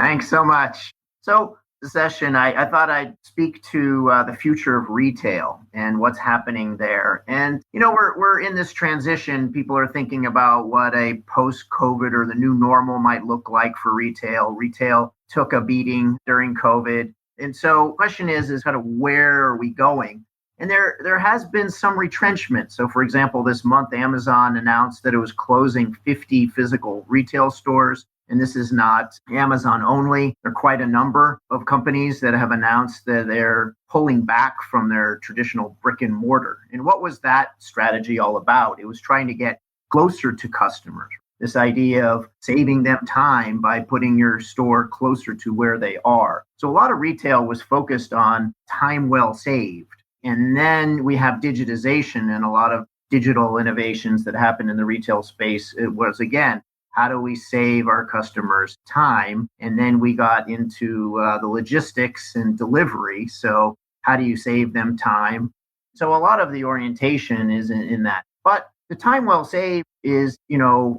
Thanks so much. So, the session, I thought I'd speak to the future of retail and what's happening there. And, we're in this transition. People are thinking about what a post-COVID or the new normal might look like for retail. Retail took a beating during COVID. And so the question is kind of where are we going? And there has been some retrenchment. So, for example, this month, Amazon announced that it was closing 50 physical retail stores. And this is not Amazon only. There are quite a number of companies that have announced that they're pulling back from their traditional brick and mortar. And what was that strategy all about? It was trying to get closer to customers. This idea of saving them time by putting your store closer to where they are. So a lot of retail was focused on time well saved. And then we have digitization and a lot of digital innovations that happened in the retail space. It was, again, how do we save our customers time? And then we got into the logistics and delivery. So how do you save them time? So a lot of the orientation is in that. But the time well saved is,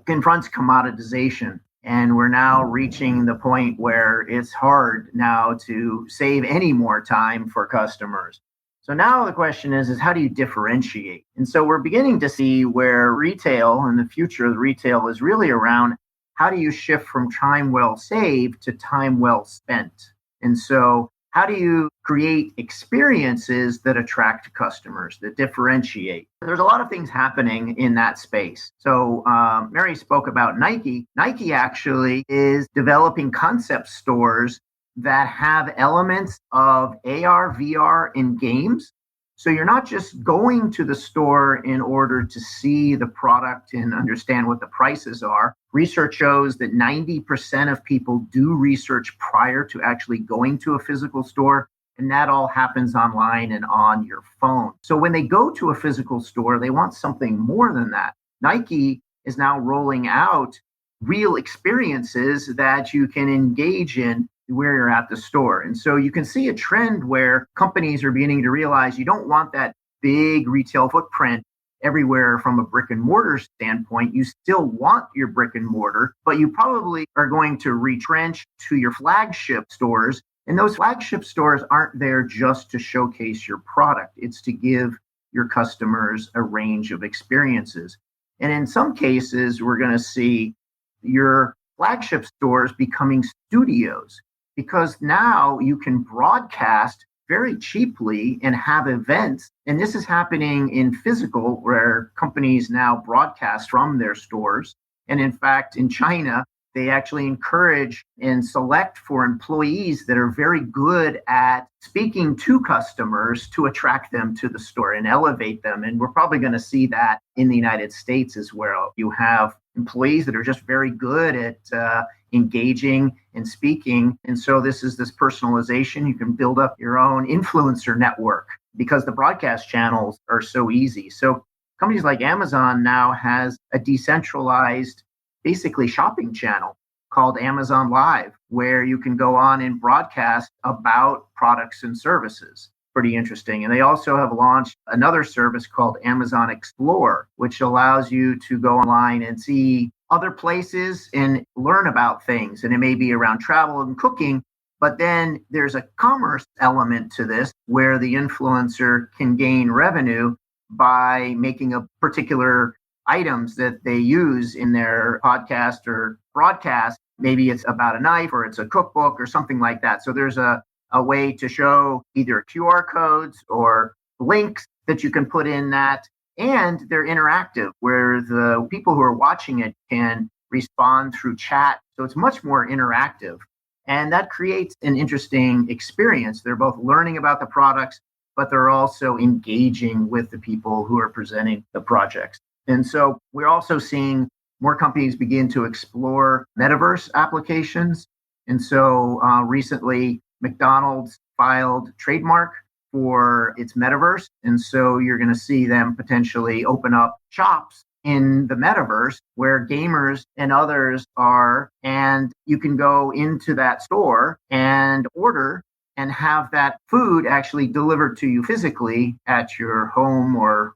confronts commoditization. And we're now reaching the point where it's hard now to save any more time for customers. So now the question is how do you differentiate? And so we're beginning to see where retail and the future of retail is really around how do you shift from time well saved to time well spent? And so how do you create experiences that attract customers, that differentiate? There's a lot of things happening in that space. So Mary spoke about Nike. Nike actually is developing concept stores that have elements of AR, VR, and games. So you're not just going to the store in order to see the product and understand what the prices are. Research shows that 90% of people do research prior to actually going to a physical store, and that all happens online and on your phone. So when they go to a physical store, they want something more than that. Nike is now rolling out real experiences that you can engage in where you're at the store. And so you can see a trend where companies are beginning to realize you don't want that big retail footprint everywhere from a brick and mortar standpoint. You still want your brick and mortar, but you probably are going to retrench to your flagship stores. And those flagship stores aren't there just to showcase your product. It's to give your customers a range of experiences. And in some cases, we're going to see your flagship stores becoming studios, because now you can broadcast very cheaply and have events. And this is happening in physical, where companies now broadcast from their stores. And in fact, in China, they actually encourage and select for employees that are very good at speaking to customers to attract them to the store and elevate them. And we're probably going to see that in the United States as well. You have employees that are just very good at engaging and speaking. And so this personalization. You can build up your own influencer network because the broadcast channels are so easy. So companies like Amazon now has a decentralized, basically shopping channel called Amazon Live, where you can go on and broadcast about products and services. Pretty interesting. And they also have launched another service called Amazon Explore, which allows you to go online and see other places and learn about things. And it may be around travel and cooking, but then there's a commerce element to this where the influencer can gain revenue by making a particular items that they use in their podcast or broadcast. Maybe it's about a knife or it's a cookbook or something like that. So there's a way to show either QR codes or links that you can put in that. And they're interactive, where the people who are watching it can respond through chat. So it's much more interactive. And that creates an interesting experience. They're both learning about the products, but they're also engaging with the people who are presenting the projects. And so we're also seeing more companies begin to explore metaverse applications. And so recently, McDonald's filed trademark for its metaverse. And so you're going to see them potentially open up shops in the metaverse where gamers and others are. And you can go into that store and order and have that food actually delivered to you physically at your home or,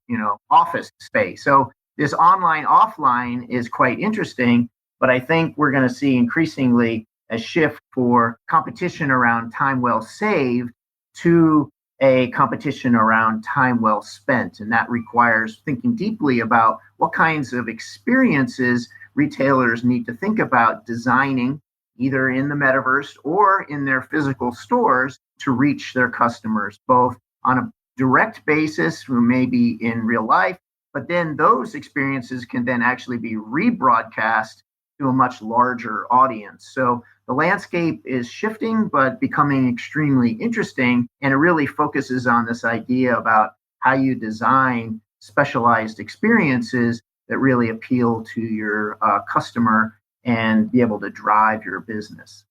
office space. So this online offline is quite interesting, but I think we're going to see increasingly a shift for competition around time well saved to a competition around time well spent. And that requires thinking deeply about what kinds of experiences retailers need to think about designing either in the metaverse or in their physical stores to reach their customers, both on a direct basis who may be in real life, but then those experiences can then actually be rebroadcast to a much larger audience. So the landscape is shifting, but becoming extremely interesting. And it really focuses on this idea about how you design specialized experiences that really appeal to your customer and be able to drive your business.